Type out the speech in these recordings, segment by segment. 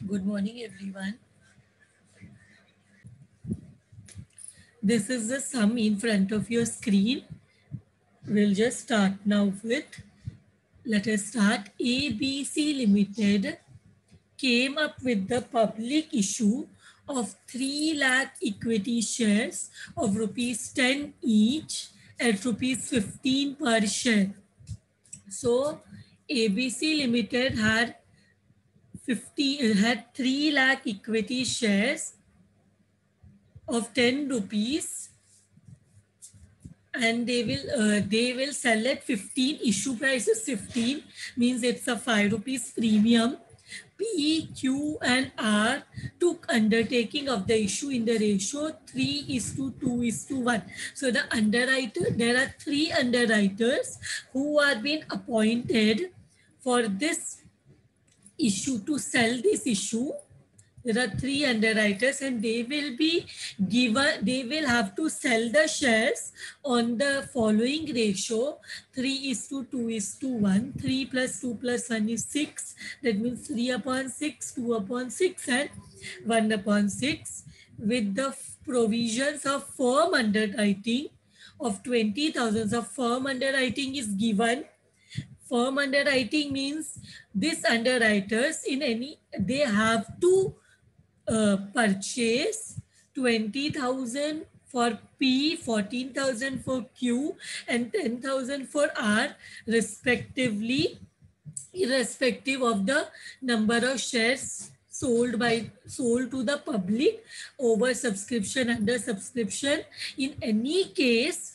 Good morning, everyone. This is the sum in front of your screen. We'll just start now with, let us start. ABC Limited came up with the public issue of 3 lakh equity shares of rupees 10 each at rupees 15 per share. So ABC Limited had 3 lakh equity shares of 10 rupees, and they will sell at 15. Issue price is 15, means it's a 5 rupees premium. P, Q and R took undertaking of the issue in the ratio 3:2:1. So there are 3 underwriters who are being appointed for this issue, to sell this issue. There are 3 underwriters, and they will have to sell the shares on the following ratio: 3:2:1. 3 plus 2 plus 1 is 6. That means 3/6, 2/6 and 1/6, with the provisions of firm underwriting of 20,000. Of firm underwriting is given. Firm underwriting means these underwriters, they have to purchase 20,000 for P, 14,000 for Q and 10,000 for R respectively, irrespective of the number of shares sold to the public, over subscription, under subscription. In any case,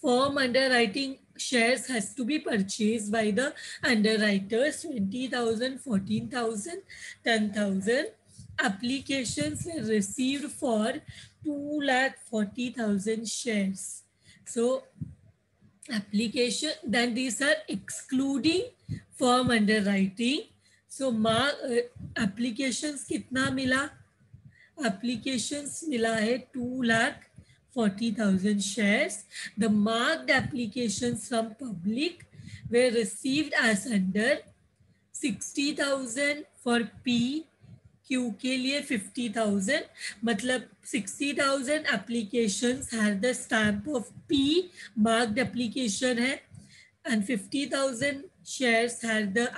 firm underwriting shares has to be purchased by the underwriters: 20,000, 14,000, 10,000. Applications were received for 2,40,000 shares. So application, then these are excluding firm underwriting. So applications कितना मिला? Applications मिला है 2,40,000 shares. The marked applications from public were received as under: 60,000 for P, Q के लिए 50,000. मतलब 60,000 applications had the stamp of P, marked application है, and 50,000 shares had the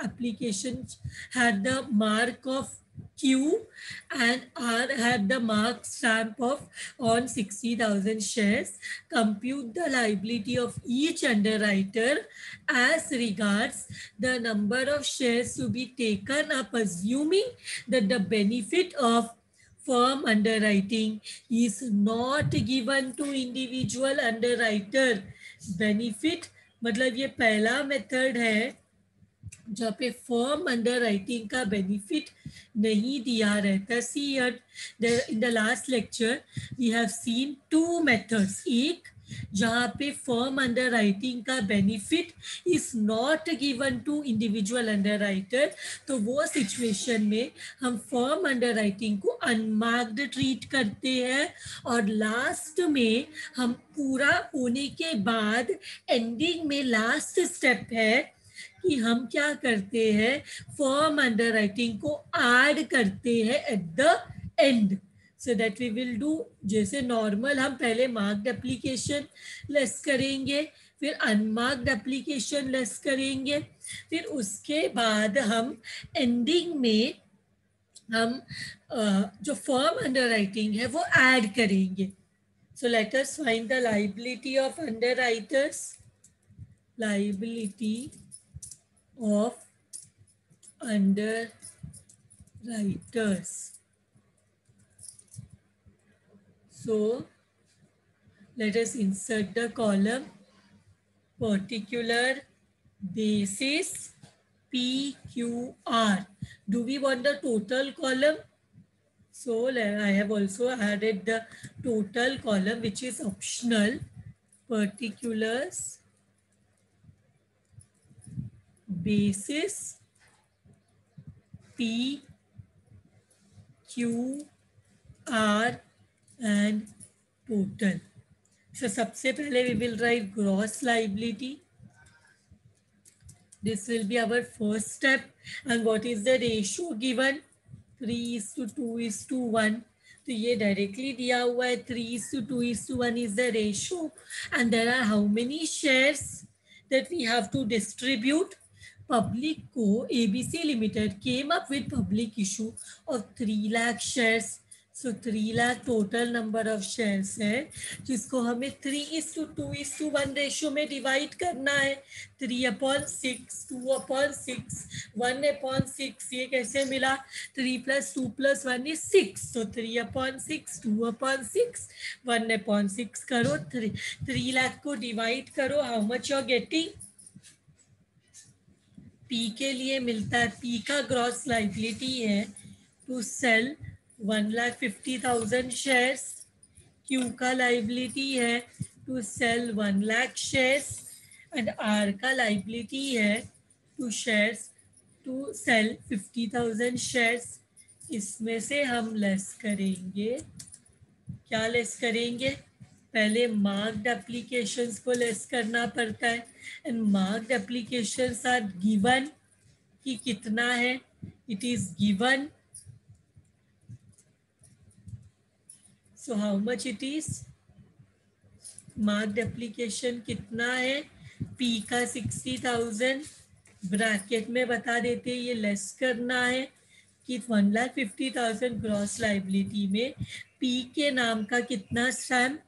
mark of Q, and R had the mark stamp of on 60,000 shares. Compute the liability of each underwriter as regards the number of shares to be taken up, assuming that the benefit of firm underwriting is not given to individual underwriter. Benefit मतलब ये पहला method है जहाँ पे firm underwriting का benefit नहीं दिया रहता. See in the last lecture we have seen 2 methods. एक जहाँ पे फर्म अंडर राइटिंग का benefit is not given to individual underwriter, तो वो सिचुएशन में हम फर्म अंडर राइटिंग को अनमार्क्ड ट्रीट करते हैं. और लास्ट में हम पूरा होने के बाद एंडिंग में लास्ट स्टेप है कि हम क्या करते हैं, फर्म अंडरराइटिंग को ऐड करते हैं at the end. So that we will do, जैसे नॉर्मल हम पहले मार्क्ड एप्लीकेशन लेस करेंगे, फिर अनमार्क्ड एप्लीकेशन लेस करेंगे, फिर उसके बाद हम एंडिंग में हम जो फर्म अंडरराइटिंग है वो ऐड करेंगे. So let us find the liability of underwriters. Liability of underwriters. So let us insert the column particular basis PQR. Do we want the total column? So I have also added the total column, which is optional. Particulars basis P, Q, R and total. So सबसे पहले we will write gross liability. This will be our first step. And what is the ratio given? 3:2:1, तो ये directly दिया हुआ है 3:2:1 is the ratio and there are how many shares that we have to distribute. Public को ABC limited came up with public issue of 3 lakh shares. So 3 lakh total number of shares है जिसको हमें 3:2:1 ratio में divide करना है. 3/6, 2/6, 1/6. ये कैसे मिला? 3 + 2 + 1 is 6. तो 3/6, 2/6, 1/6 करो. 3 लाख को डिवाइड करो. How much you are getting? P के लिए मिलता है, पी का ग्रॉस लाइबिलिटी है टू सेल 1,50,000 शेयर्स. क्यू का लाइबिलिटी है to sell 1 lakh shares and R का लाइबिलिटी है to shares to sell 50,000 shares. इसमें से हम लेस करेंगे, क्या लेस करेंगे? पहले मार्क्ड एप्लीकेशंस को लेस करना पड़ता है and marked applications are given कि कितना है. It is given. So how much it is? Marked application कितना है? पी का 60,000 ब्रैकेट में बता देते, ये लेस करना है कि 1,50,000 ग्रॉस लाइबिलिटी में पी के नाम का कितना स्टैम्प?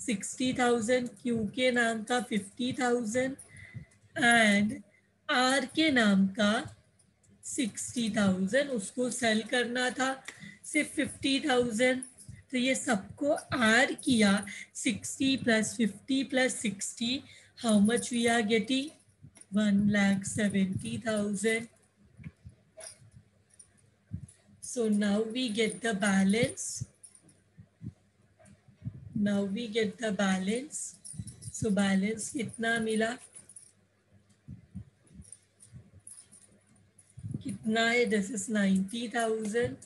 60,000. क्यू के नाम का 50,000 एंड आर के नाम का 60,000. उसको सेल करना था सिर्फ 50,000. तो ये सबको आर किया. 60 + 50 + 60, how much we are getting? 1,70,000. So now we get the balance. Now we get the balance. So balance कितना मिला? कितना है? This is 90,000.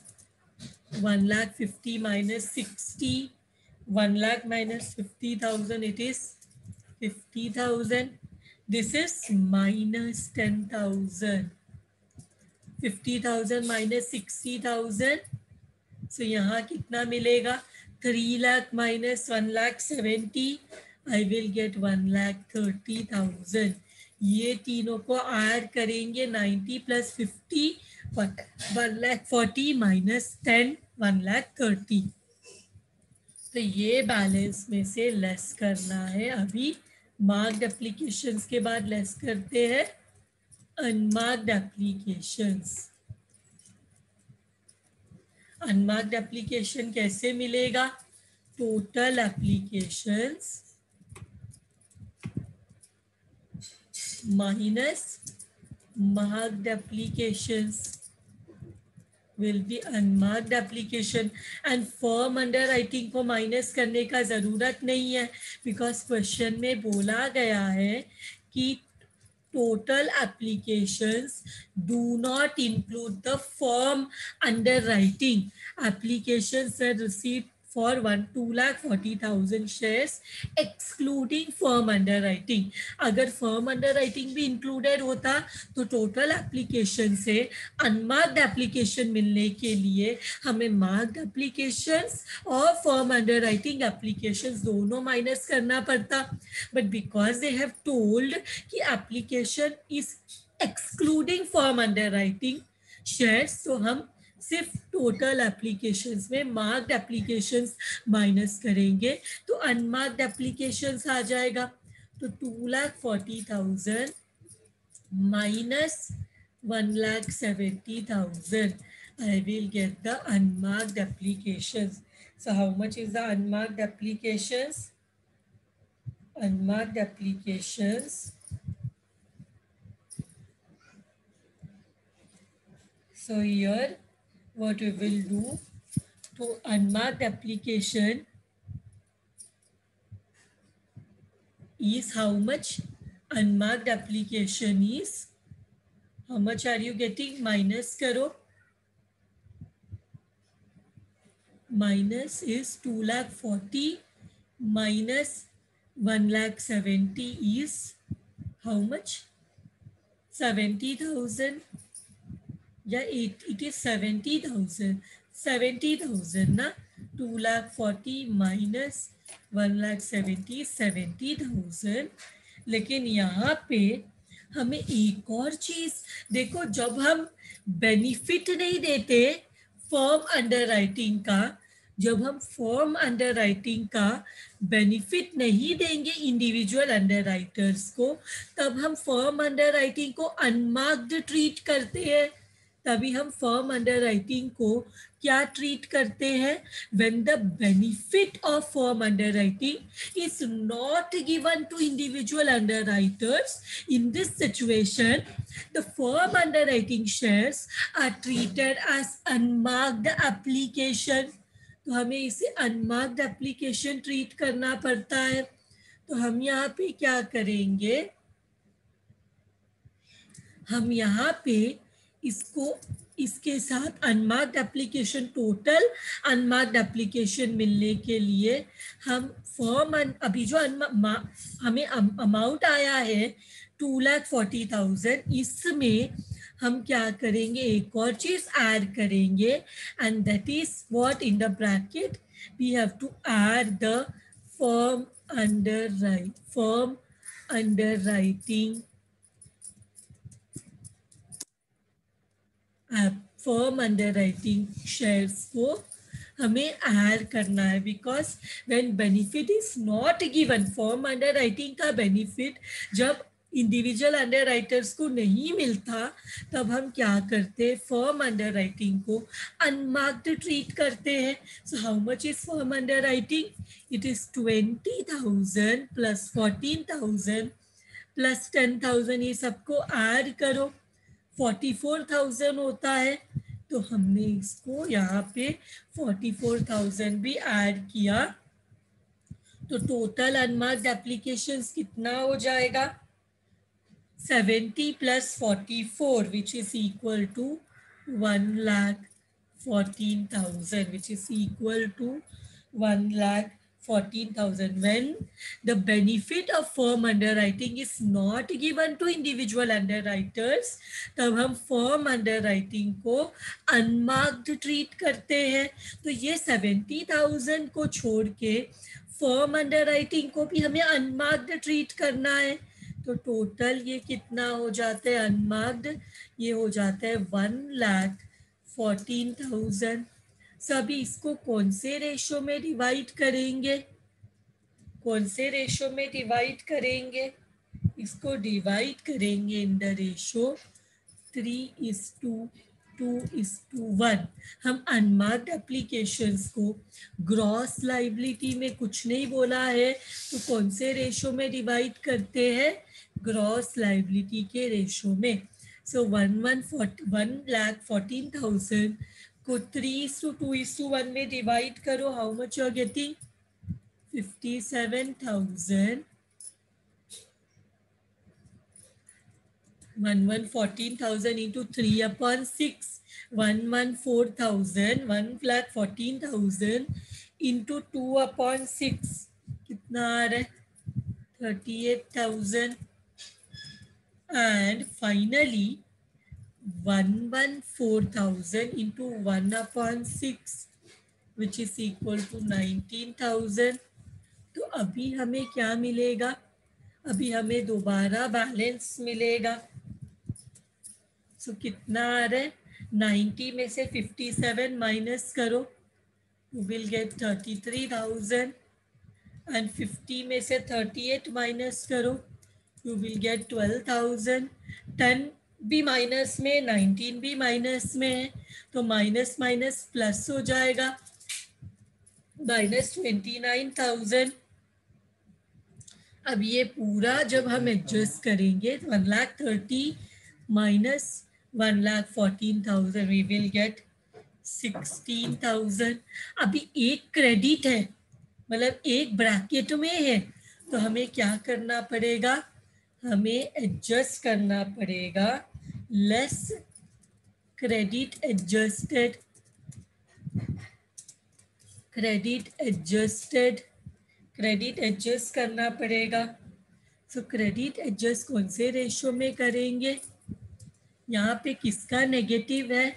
1,50,000 minus 60. 1 lakh minus 50,000, it is 50,000. This is minus 10,000. 50,000 minus 60,000. So यहाँ कितना मिलेगा? 3 lakh minus 1,70,000. I will get 1,30,000. ये तीनों को ऐड करेंगे. 90 + 50, 1,40,000 minus 10, 1,30,000. तो ये बैलेंस में से लेस करना है. अभी मार्क्ड एप्लीकेशंस के बाद लेस करते हैं अनमार्क्ड एप्लीकेशंस. अनमार्क्ड एप्लीकेशन कैसे मिलेगा? Total applications minus marked applications will be unmarked application. and form underwriting को माइनस करने का ज़रूरत नहीं है बिकॉज क्वेश्चन में बोला गया है कि total applications do not include the form underwriting. Applications are received for 2,40,000 shares excluding firm underwriting. अगर firm underwriting भी included होता तो total application से unmarked application मिलने के लिए हमें marked applications और firm underwriting applications दोनों minus करना पड़ता. but because they have told कि application is excluding firm underwriting shares, तो हम सिर्फ टोटल एप्लीकेशंस में मार्क्ड एप्लीकेशंस माइनस करेंगे तो अनमार्क्ड एप्लीकेशंस आ जाएगा. तो 2,40,000 minus 1,70,000. I will get the unmarked applications. So how much is the unmarked applications? Unmarked applications. So here what we will do, to unmarked application is how much? Unmarked application is how much are you getting? Minus karo. Minus is 2,40,000 minus 1,70,000 is how much? 70,000. या it is 70,000, 70,000 ना, 2,40,000 minus 1,70,000, 70,000। लेकिन यहाँ पे हमें एक और चीज देखो, जब हम बेनिफिट नहीं देते फर्म अंडर राइटिंग का, जब हम फर्म अंडर राइटिंग का बेनिफिट नहीं देंगे इंडिविजुअल अंडर राइटर्स को, तब हम फर्म अंडर राइटिंग को अनमार्क्ड ट्रीट करते हैं। तभी हम फर्म अंडर राइटिंग को क्या ट्रीट करते हैं? When the benefit of firm underwriting is not given to individual underwriters, in this situation the firm underwriting shares are treated as unmarked application. तो हमें इसे unmarked application treat करना पड़ता है। तो हम यहाँ पे क्या करेंगे, हम यहाँ पे इसको इसके साथ unmarked application, total unmarked application मिलने के लिए हम फॉर्म अभी जो हमें अमाउंट आया है 2,40,000, इसमें हम क्या करेंगे, एक और चीज ऐड करेंगे, and that is what, in the bracket we have to add the form underwriting firm underwriting shares को हमें ऐड करना है। Because when benefit is not given, firm underwriting का बेनिफिट जब individual underwriters को नहीं मिलता, तब हम क्या करते हैं, फर्म अंडर राइटिंग को अनमार्क्ड ट्रीट करते हैं। So how much is firm underwriting? It is 20,000 plus 14,000 plus 10,000, ये सबको ऐड करो, 44,000 होता है। तो हमने इसको यहाँ पे 44,000 भी ऐड किया, तो टोटल अनमार्क्ड एप्लीकेशंस कितना हो जाएगा, 70 plus 44, which is equal to 1,14,000, which is equal to 1,14,000. When the benefit of firm underwriting is not given to individual underwriters, तब हम firm underwriting को unmarked treat करते हैं। तो ये 70,000 को छोड़ के firm underwriting को भी हमें unmarked treat करना है। तो टोटल ये कितना हो जाता है अनमार्क्ड, ये हो जाता है 1,14,000। सभी इसको कौन से रेशो में डिवाइड करेंगे, कौन से रेशो में डिवाइड करेंगे, इसको डिवाइड करेंगे इन द रेशो 3:2:1। हम अनमार्क्ड एप्लीकेशंस को ग्रॉस लाइबिलिटी में कुछ नहीं बोला है, तो कौन से रेशो में डिवाइड करते हैं, ग्रॉस लाइबिलिटी के रेशो में। सो 1,14,000 को 3:2:1 में डिवाइड करो, how much you are getting, 57,000। 1,14,000 into 3/6, 1,14,000, 1,14,000 into 2/6, कितना आ रहा है, 38,000। and finally 114,000 into 1/6, which is equal to 19,000। तो अभी हमें क्या मिलेगा, अभी हमें दोबारा बैलेंस मिलेगा। सो कितना आ रहा है, 90 में से 57 माइनस करो, यू विल गेट 33,000, एंड 50 में से 38 माइनस करो, you will get 12,000। 10 भी माइनस में, 19 भी माइनस में है, तो माइनस माइनस प्लस हो जाएगा, -29,000। अब ये पूरा जब हम एडजस्ट करेंगे, 1,30,000 माइनस 1,14,000, वी विल गेट 16,000। अभी एक क्रेडिट है, मतलब एक ब्रैकेट में है, तो हमें क्या करना पड़ेगा, हमें एडजस्ट करना पड़ेगा, less credit adjusted, credit adjust करना पड़ेगा। सो क्रेडिट एडजस्ट कौन से रेशो में करेंगे, यहाँ पे किसका नेगेटिव है,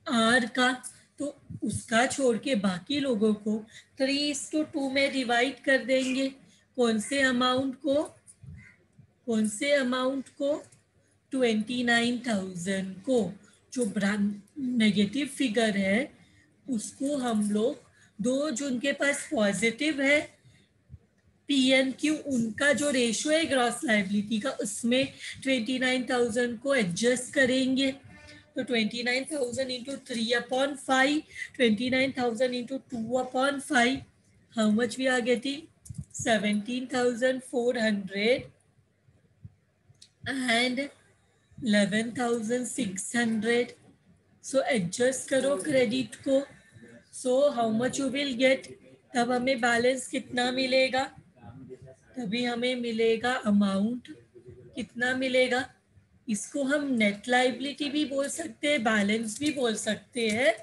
आर का, तो उसका छोड़ के बाकी लोगों को 3:2 में डिवाइड कर देंगे। कौन से अमाउंट को, कौन से अमाउंट को, 29,000 को। जो नेगेटिव फिगर है उसको हम लोग, दो जो उनके पास पॉजिटिव है पीएनक्यू, उनका जो रेशियो है ग्रॉस लाइबिलिटी का, उसमें 29,000 को एडजस्ट करेंगे। तो 29,000 इंटू 3/5, 29,000 इंटू 2/5, हाउ मच भी आ गई थी, 17,400 एंड 11,600। सो एडजस्ट करो क्रेडिट को। सो how much you will get, तब हमें बैलेंस कितना मिलेगा, तभी हमें मिलेगा अमाउंट कितना मिलेगा। इसको हम नेट लाइबिलिटी भी बोल सकते हैं, बैलेंस भी बोल सकते हैं,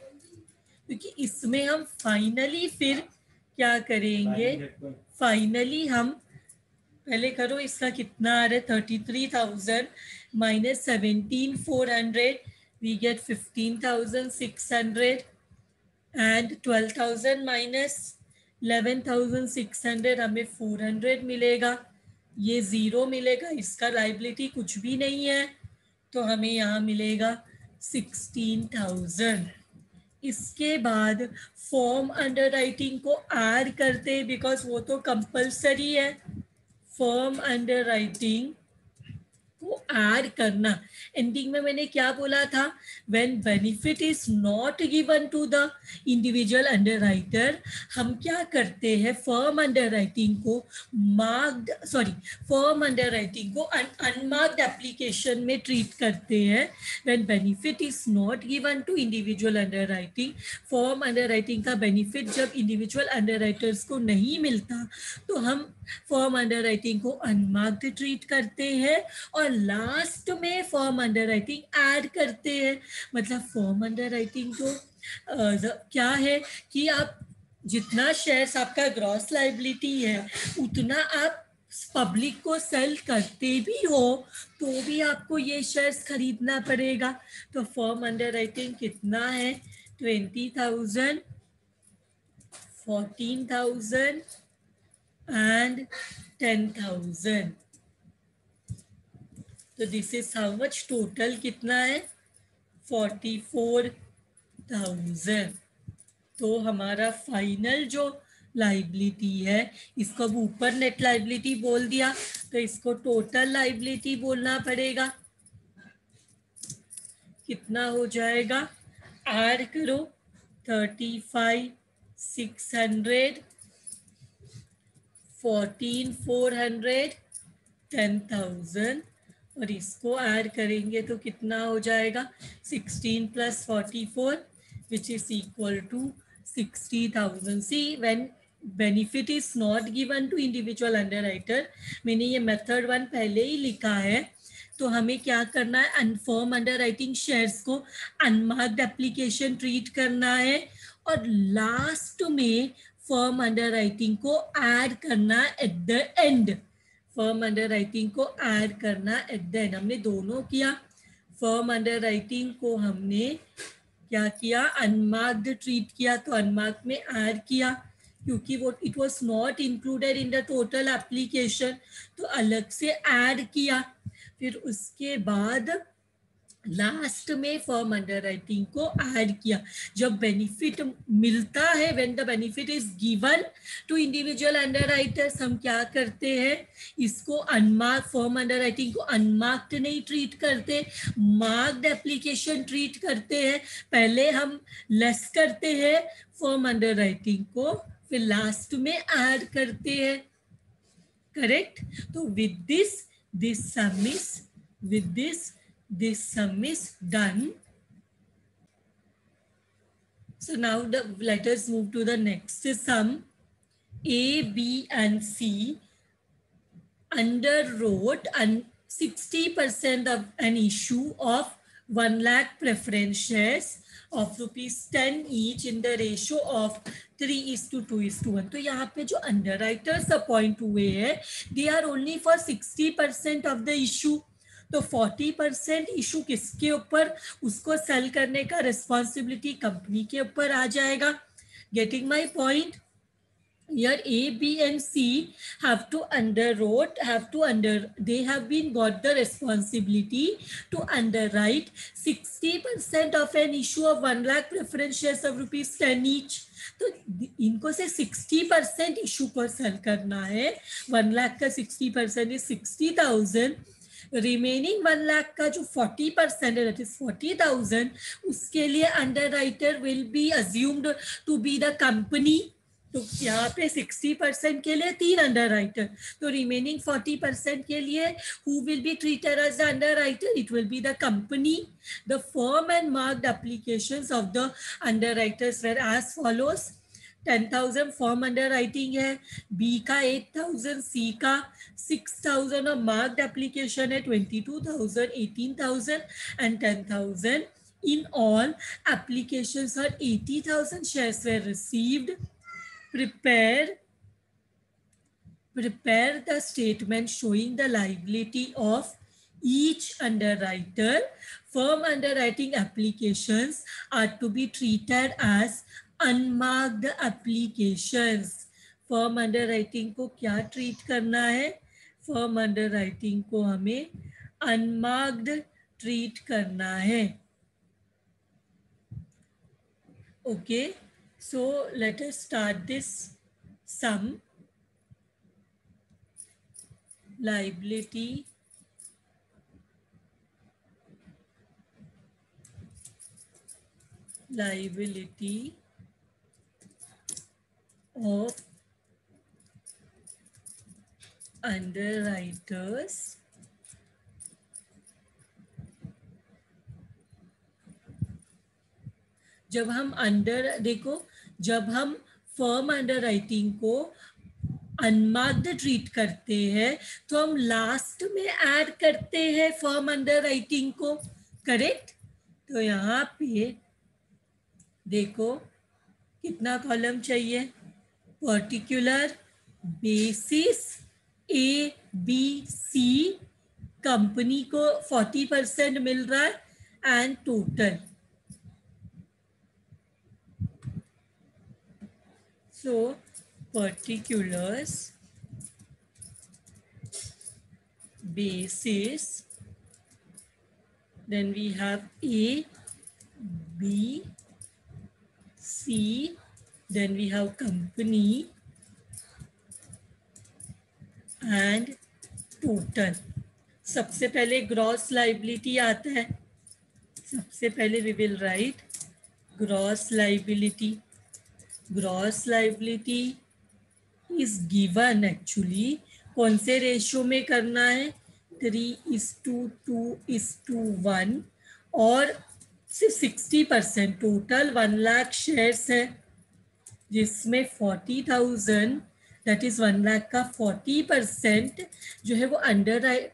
क्योंकि इसमें हम फाइनली फिर क्या करेंगे, फाइनली हम पहले करो इसका कितना आ रहा है, 33,000 minus 17,400, we get 15,600 and 12,000 minus 11,600 हमें 400 मिलेगा। ये ज़ीरो मिलेगा, इसका लाइबिलिटी कुछ भी नहीं है, तो हमें यहाँ मिलेगा 16,000। इसके बाद फॉर्म अंडर राइटिंग को ऐड करते हैं, बिकॉज वो तो कंपल्सरी है। फॉर्म अंडर राइटिंग को ऐड करना, एंडिंग में मैंने क्या बोला था, when benefit is not given to the individual underwriter, हम क्या करते हैं, फर्म अंडरराइटिंग को मार्क्ड, सॉरी, फर्म अंडरराइटिंग को अनमार्क्ड एप्लीकेशन में ट्रीट करते हैं। When benefit is not given to individual underwriting, firm underwriting का बेनिफिट जब इंडिविजुअल अंडरराइटर्स को नहीं मिलता, तो हम फर्म अंडरराइटिंग को अनमार्क्ड ट्रीट करते हैं और लास्ट में फॉर्म अंडरराइटिंग ऐड करते हैं। मतलब फॉर्म अंडरराइटिंग तो क्या है कि आप जितना शेयर्स आपका ग्रॉस लाइबिलिटी है उतना आप पब्लिक को सेल करते भी हो तो भी आपको ये शेयर्स खरीदना पड़ेगा। तो फॉर्म अंडरराइटिंग कितना है, 20,000, 14,000 एंड 10,000। तो this is how much, total कितना है, 44,000। तो हमारा फाइनल जो लाइबिलिटी है, इसको अब ऊपर नेट लाइबिलिटी बोल दिया, तो इसको टोटल लाइबिलिटी बोलना पड़ेगा। कितना हो जाएगा, ऐड करो, 35,600, 14,400, 10,000, और इसको ऐड करेंगे तो कितना हो जाएगा, 16 + 44 which is equal to 60,000। See when benefit is not given to individual underwriter, मैंने ये मेथड 1 पहले ही लिखा है, तो हमें क्या करना है, अनफर्म अंडरराइटिंग शेयर्स को अनमार्क्ड एप्लीकेशन ट्रीट करना है और लास्ट में फर्म अंडरराइटिंग को ऐड करना eight the and. Firm underwriting को ऐड करना एट द एंड। हमने दोनों किया, फर्म अंडर राइटिंग को हमने क्या किया, अनमार्क्ड ट्रीट किया, तो अनमार्क में ऐड किया क्योंकि वो it was not included in the total application, तो अलग से ऐड किया। फिर उसके बाद लास्ट में फर्म अंडरराइटिंग को ऐड किया। जब बेनिफिट मिलता है, when the benefit is given to individual underwriters, हम क्या करते हैं, इसको अनमार्क, फर्म अंडरराइटिंग को अनमार्क्ड नहीं ट्रीट करते, मार्क्ड एप्लीकेशन ट्रीट करते हैं। पहले हम लेस करते हैं फर्म अंडरराइटिंग को, फिर लास्ट में ऐड करते हैं, करेक्ट। तो with this some is, with this sum is done. So now let us move to the next sum. A, B and C underwrote 60% of an issue of 1 lakh preference shares of ₹10 each in the ratio of 3:2:1. तो यहाँ पे जो underwriters appoint हुए हैं, they are only for 60% of the issue. तो 40% issue किसके ऊपर, उसको सेल करने का रिस्पॉन्सिबिलिटी कंपनी के ऊपर आ जाएगा. Getting my point. Here A, B and C have they have been got the responsibility to underwrite 60% of an issue of 1 lakh preference shares of ₹10 each. तो इनको से 60% इशू पर सेल करना है. 1 लाख का 60% इज 60,000. रिमेनिंग 1 लाख का जो 40% है, दैट इज 40,000, उसके लिए underwriter will be assumed to be the company. तो यहाँ पे 60% के लिए 3 अंडरराइटर, तो रिमेनिंग 40% के लिए who will be treated as the underwriter, it will be the company. The firm and marked applications of the underwriters were as follows. 10,000 form underwriting है, B का 8,000, सी का 6,000 और मार्क्ड एप्लीकेशन है 22,000, 18,000 and 10,000. In all, applications for 80,000 shares were received. Prepare the statement showing the liability of each underwriter. Firm underwriting applications are to be treated as unmarked applications. Firm underwriting को क्या treat करना है? Firm underwriting को हमें unmarked treat करना है. Okay. So let us start this sum. Liability of underwriters जब हम फर्म अंडरराइटिंग को अनमार्क्ड ट्रीट करते हैं तो हम लास्ट में ऐड करते हैं फर्म अंडरराइटिंग को, करेक्ट. तो यहाँ पे देखो कितना कॉलम चाहिए. Particular, basis, A B C, company को 40% मिल रहा है and total. So particulars, basis, then we have A, B, C, then we have company and total. सबसे पहले ग्रॉस लाइबिलिटी आता है. सबसे पहले we will write gross liability. Gross liability is given actually. कौन से रेशियो में करना है? 3:2:1 और सिर्फ 60%. टोटल 1 लाख शेयर्स है जिसमें 40,000 दैट इज 1 लाख का 40% जो है वो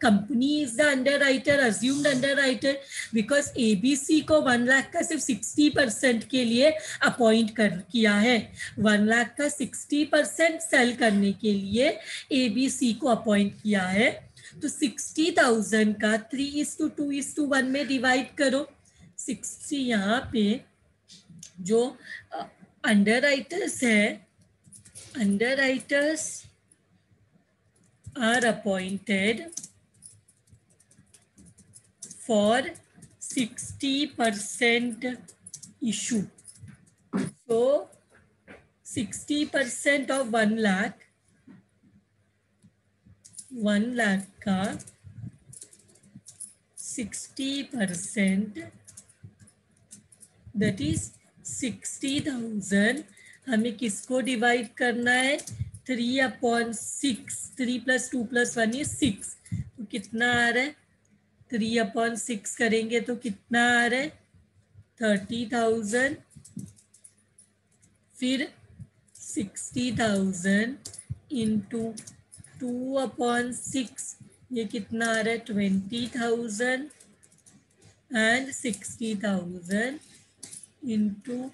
company is the underwriter, assumed underwriter, because ABC को 1 लाख का सिर्फ 60% के लिए अपॉइंट किया है. 1 लाख का 60% सेल करने के लिए एबीसी को अपॉइंट किया है. तो 60,000 का 3:2:1 में डिवाइड करो. 60 यहाँ पे जो अंडरराइटर्स है, underwriters are appointed for 60% issue. So 60% of 1 lakh, 1 lakh का 60%, that is 60,000. हमें किसको डिवाइड करना है? 3/6. 3 + 2 + 1 is 6. तो कितना आ रहा है? 3/6 करेंगे तो कितना आ रहा है? 30,000. फिर 60,000 इंटू 2/6, ये कितना आ रहा है? 20,000 एंड 60,000 इंटू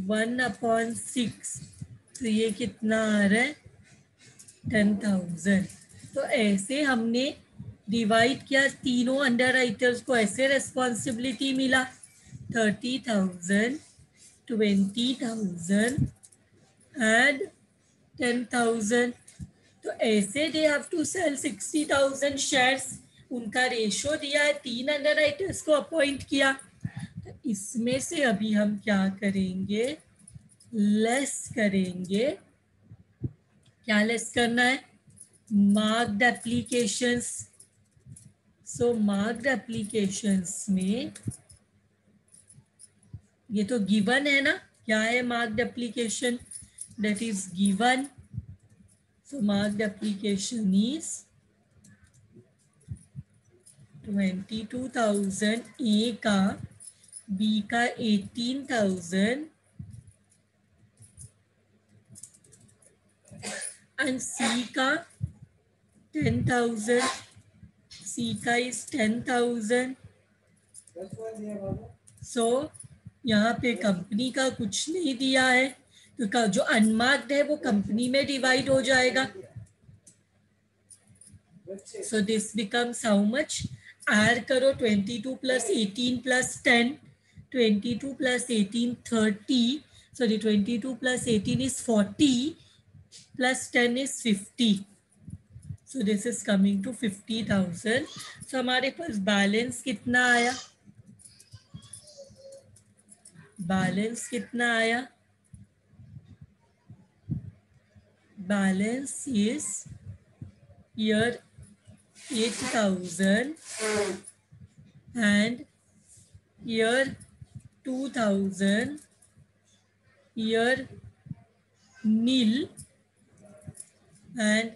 1/6, तो ये कितना आ रहा है? 10,000. तो ऐसे हमने डिवाइड किया, तीनों अंडर राइटर्स को ऐसे रेस्पॉन्सिबिलिटी मिला, 30,000, 20,000 एंड 10,000। तो ऐसे they have to sell 60,000 shares. उनका रेशो दिया है, 3 अंडर राइटर्स को अपॉइंट किया। तो इसमें से अभी हम क्या करेंगे, लेस करेंगे। क्या लेस करना है, मार्क्ड एप्लीकेशंस। सो मार्क्ड एप्लीकेशंस में ये तो गिवन है ना, क्या है marked application, that is given. So marked application is 22,000 ए का, बी का 18,000 एंड सी का 10,000। सी का इज 10,000। सो यहाँ पे कंपनी का कुछ नहीं दिया है, तो जो अनमार्क्ड है वो कंपनी में डिवाइड हो जाएगा। So this becomes how much, add करो 22 plus 18 plus 10, 22 plus 18 30, sorry 22 plus 18 is 40 plus 10 is 50। So this is coming to 50,000। सो हमारे पास बैलेंस कितना आया, बैलेंस कितना आया, balance is here 8,000 and here 2,000, here nil and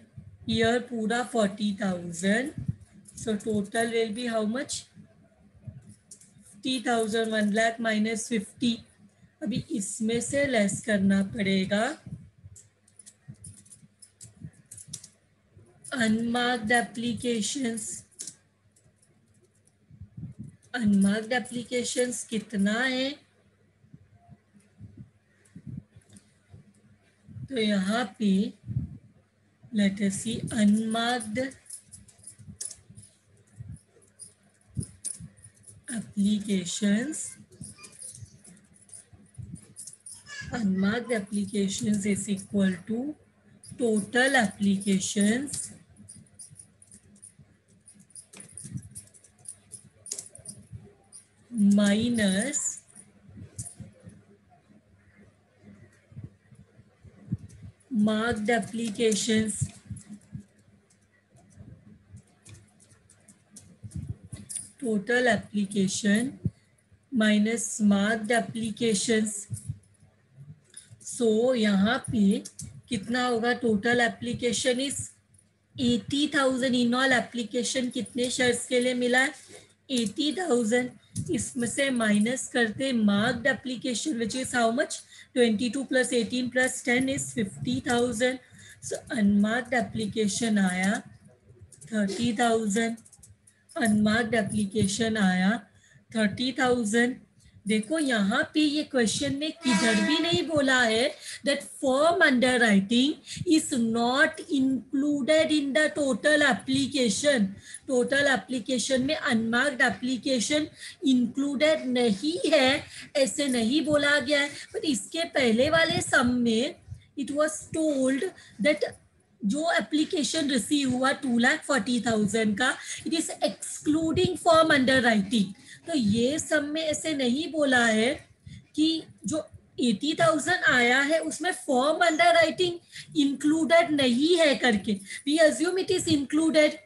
here पूरा 40,000. So total will be how much, 50,000, 1 lakh minus 50। अभी इसमें से लेस करना पड़ेगा अनमार्क्ड एप्लीकेशंस। अनमार्क्ड एप्लीकेशंस कितना है, तो यहाँ पे let us C unmarked applications, unmarked applications is equal to total applications minus marked applications। Total application minus marked applications. So यहाँ पे कितना होगा, total application is 80,000। In all application कितने शेयर्स के लिए मिला है, 80,000। इसमें से माइनस करते marked application which is how much, 22 plus 18 plus 10 is 50,000। So unmarked application आया 30,000, अनमार्क्ड एप्लीकेशन आया 30,000। देखो यहाँ पे ये क्वेश्चन में किधर भी नहीं बोला है that form underwriting is not included in the total application. Total application में अनमार्क्ड एप्लीकेशन इंक्लूडेड नहीं है, ऐसे नहीं बोला गया है। बट इसके पहले वाले सम में इट वॉज टोल्ड दैट जो एप्लीकेशन रिसीव हुआ 2,40,000 का, it is excluding form under writing. तो ये सब में ऐसे नहीं बोला है कि जो 80,000 आया है उसमें फॉर्म अंडर राइटिंग इंक्लूडेड नहीं है करके। We assume it is included,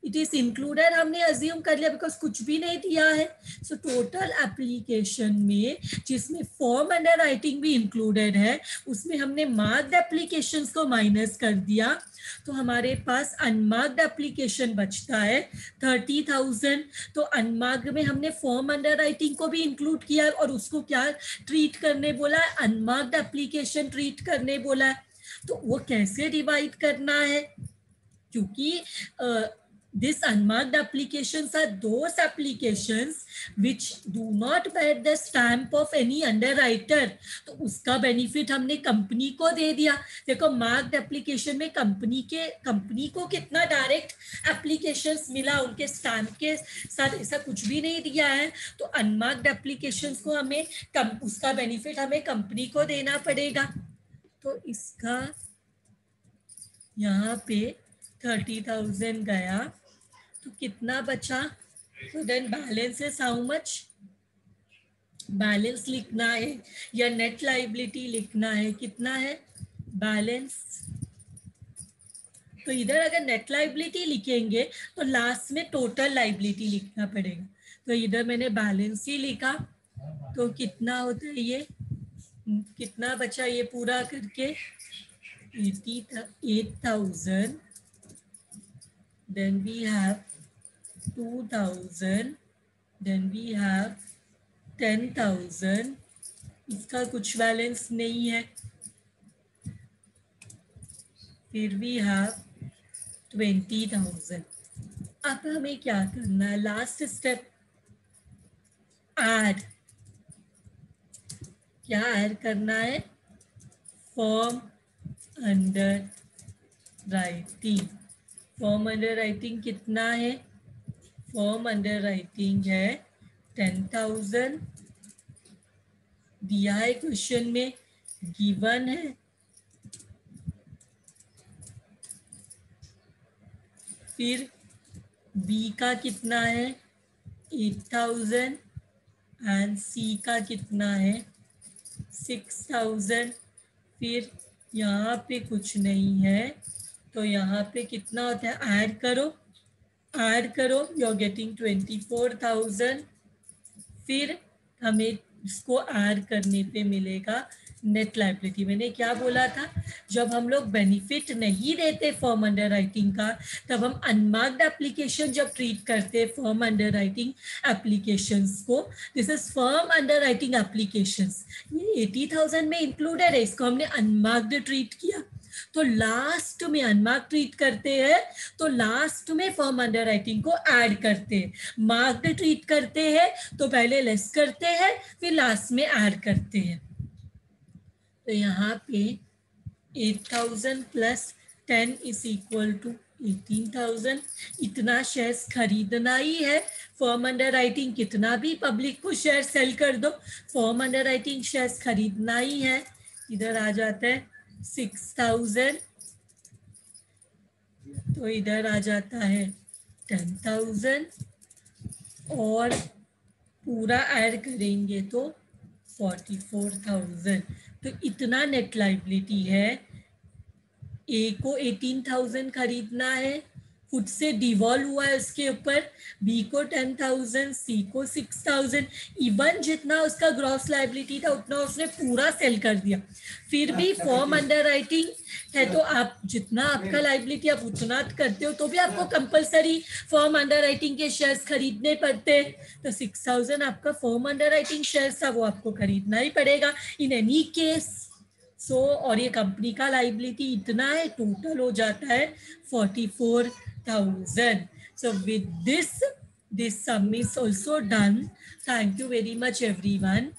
it is included हमने अज्यूम कर लिया बिकॉज कुछ भी नहीं दिया है। सो टोटल एप्लीकेशन में जिसमें फॉर्म अंडर राइटिंग भी इंक्लूडेड है उसमें हमने मार्क्ड एप्लीकेशंस को माइनस कर दिया, तो हमारे पास अनमार्क्ड एप्लीकेशन बचता है 30,000। तो अनमार्क्ड में हमने फॉर्म अंडर राइटिंग को भी इंक्लूड किया है और उसको क्या ट्रीट करने बोला है, अनमार्क्ड एप्लीकेशन ट्रीट करने बोला है। तो वो कैसे डिवाइड करना है, क्योंकि This unmarked applications are those applications which do not bear the stamp of any underwriter. तो उसका बेनिफिट हमने कंपनी को दे दिया. देखो मार्क्ड एप्लीकेशन में कंपनी को कितना डायरेक्ट एप्लीकेशंस मिला, उनके स्टैम्प के साथ ऐसा कुछ भी नहीं दिया है. तो अनमार्क्ड एप्लीकेशंस को हमें उसका बेनिफिट हमें कंपनी को देना पड़ेगा. तो इसका यहाँ पे 30,000 गया, तो कितना बचा? तो then balance is how much? Balance लिखना है या नेट लाइबिलिटी लिखना है? कितना है बैलेंस? तो इधर अगर नेट लाइबिलिटी लिखेंगे तो लास्ट में टोटल लाइबिलिटी लिखना पड़ेगा. तो इधर मैंने बैलेंस ही लिखा. तो कितना होता है ये, कितना बचा ये पूरा करके? 88,000. then we have 2,000, then we have 10,000. इसका कुछ बैलेंस नहीं है. फिर we have 20,000. अब हमें क्या करना है? Last step add. क्या ऐड करना है? Form under writing. Form under writing कितना है? फॉर्म अंडर राइटिंग है 10,000. दिया है क्वेश्चन में, गिवन है. फिर बी का कितना है? 8,000 एंड सी का कितना है? 6,000. फिर यहाँ पे कुछ नहीं है, तो यहाँ पे कितना होता है? ऐड करो, यू आर गेटिंग 24,000. फिर हमें इसको ऐड करने पे मिलेगा नेट लाइबिलिटी. मैंने क्या बोला था? जब हम लोग बेनिफिट नहीं देते फर्म अंडर राइटिंग का, तब हम अनमार्क्ड एप्लीकेशन जब ट्रीट करते फर्म अंडर राइटिंग एप्लीकेशंस को, this is firm under writing applications. ये 80,000 में इंक्लूडेड है, इसको हमने अनमार्क्ड ट्रीट किया. तो लास्ट में अनमार्क ट्रीट करते हैं, तो लास्ट में फर्म अंडर राइटिंग को ऐड करते हैं. मार्क्ड ट्रीट करते हैं तो पहले लेस करते हैं, फिर लास्ट में ऐड करते हैं. तो यहाँ पे 8,000 प्लस 10 इज इक्वल टू 18,000. इतना शेयर्स खरीदना ही है. फर्म अंडर राइटिंग कितना भी पब्लिक को शेयर सेल कर दो, फर्म अंडर राइटिंग शेयर्स खरीदना ही है. इधर आ जाता है 6,000, तो इधर आ जाता है 10,000 और पूरा ऐड करेंगे तो 44,000. तो इतना नेट लाइबिलिटी है. ए को 18,000 खरीदना है, खुद से डिवॉल्व हुआ है उसके ऊपर. बी को 10,000, सी को 6,000. इवन जितना उसका ग्रॉस लाइबिलिटी था उतना उसने पूरा सेल कर दिया. फिर भी फॉर्म अंडर राइटिंग है, तो आप जितना आपका लाइबिलिटी आप उतना करते हो, तो भी आपको कंपलसरी फॉर्म अंडर राइटिंग के शेयर्स खरीदने पड़ते हैं. तो 6,000 आपका फॉर्म अंडर राइटिंग शेयर्स था, वो आपको खरीदना ही पड़ेगा इन एनी केस. सो और ये कंपनी का लाइबिलिटी इतना है, टोटल हो जाता है 44,000. So with this sum is also done. Thank you very much everyone.